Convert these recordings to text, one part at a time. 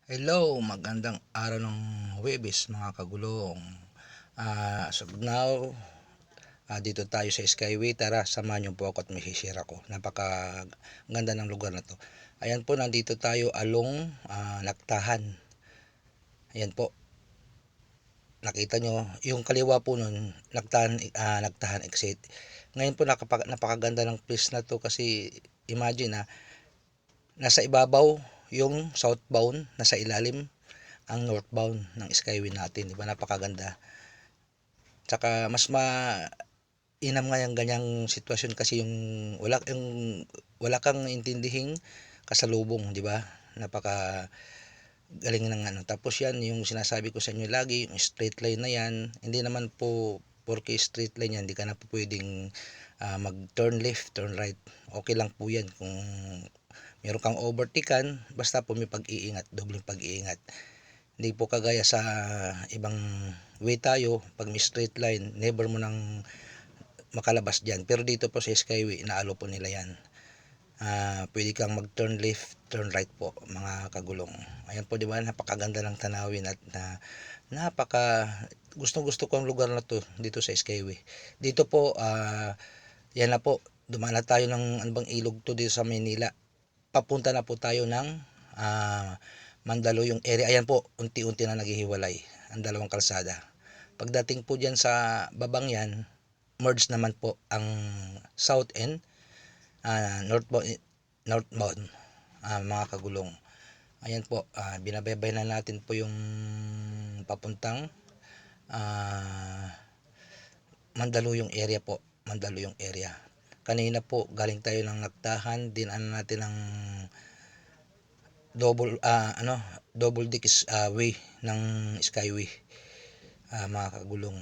Hello, magandang araw ng Huwebes mga kagulong. As of now, dito tayo sa Skyway. Tara, samahan niyo po ako at may share ako. Napakaganda ng lugar na to. Ayan po, nandito tayo along Naktahan. Ayan po, nakita nyo, yung kaliwa po nun, Naktahan exit. Ngayon po, napakaganda ng place na to kasi imagine nasa ibabaw yung southbound, nasa ilalim ang northbound ng Skyway natin, di ba? Napakaganda. Tsaka mas inam nga yung ganyang sitwasyon kasi wala kang intindihing kasalubong, di ba? Napaka galing ng ano. Tapos yan yung sinasabi ko sa inyo lagi, yung straight line na yan, hindi naman po porque straight line yan, hindi ka na po pwedeng mag turn left, turn right. Okay lang po yan kung meron kang overtaken, basta po may pag-iingat, dobleng pag-iingat. Hindi po kagaya sa ibang way tayo, pag may straight line, never mo nang makalabas dyan. Pero dito po sa Skyway, inaalo po nila yan. Pwede kang mag turn left, turn right po mga kagulong. Ayan po, di ba, napakaganda ng tanawin at napaka gustong gusto ko ang lugar na to dito sa Skyway. Dito po, yan na po, dumaan na tayo ng anbang ilog to dito sa Manila. Papunta na po tayo ng Mandaluyong area. Ayan po, unti-unti na naghihiwalay ang dalawang kalsada. Pagdating po dyan sa babang yan, merge naman po ang south end, northbound, mga kagulong. Ayan po, binabaybay na natin po yung papuntang Mandaluyong area po, Mandaluyong area. Kanina po galing tayo ng Naktahan, dinaan natin ng double deck way ng Skyway, mga kagulong.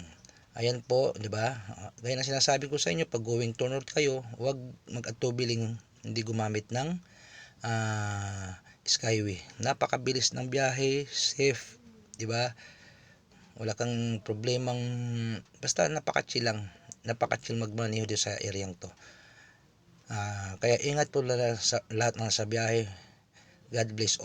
Ayan po, di ba? Gaya na sinasabi ko sa inyo, pag going to north kayo, huwag mag-atubiling hindi gumamit ng Skyway. Napakabilis ng biyahe, safe, di ba? Wala kang problemang, basta napaka-chill lang. Napaka-chill magmaneho dito sa areang to. Kaya ingat po sa lahat ng sa biyahe. God bless all.